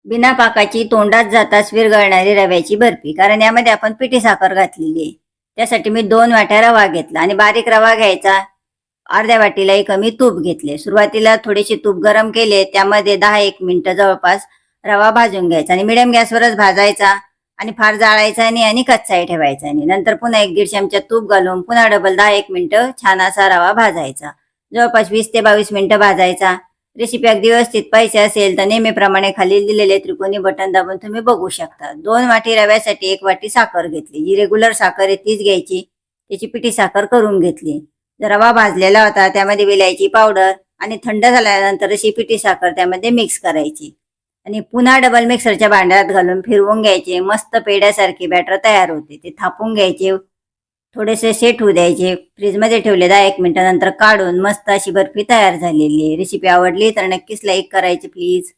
बिना पाकाची तोंडात जाताच विरघळणारी रव्याची बर्फी. कारण यामध्ये आपण पिठी साखर घातलेली आहे. त्यासाठी मी 2 वाट्या रवा घेतला आणि बारीक रवा घ्यायचा. अर्ध्या वाटीलाही कमी तूप घेतले. सुरुवातीला थोडेसे तूप गरम केले. त्यामध्ये 10-1 मिनिटं जवळपास रवा भाजून घ्यायचा आणि मिडियम गॅसवरच भाजायचा आणि फार जाळायचा नाही आणि कच्चाही ठेवायचा नाही. नंतर पुन्हा 1-1.5 चमचा तूप घालून पुन्हा डबल 10-1 मिनिटं छान असा रवा भाजायचा. जवळपास 20 ते 22 मिनिटं भाजायचा. रेसिपी अगदी व्यवस्थित पाहिजे असेल तर नेहमीप्रमाणे खाली दिलेले त्रिकोणी बटन दाबून तुम्ही बघू शकता. 2 वाटी रव्यासाठी 1 वाटी साखर घेतली. जी रेग्युलर साखर आहे तीच घ्यायची. त्याची पिठी साखर करून घेतली. रवा भाजलेला होता त्यामध्ये विलायची पावडर आणि थंड झाल्यानंतर अशी पिठी साखर त्यामध्ये मिक्स करायची आणि पुन्हा डबल मिक्सरच्या भांड्यात घालून फिरवून घ्यायचे. मस्त पेढ्यासारखे बॅटर तयार होते. ते थापून घ्यायचे. थोडेसे सेट होऊ द्यायचे. फ्रीजमध्ये ठेवले 10-1 मिनिटानंतर काढून मस्त अशी बर्फी तयार झालेली आहे. रेसिपी आवडली तर नक्कीच लाईक करायची प्लीज.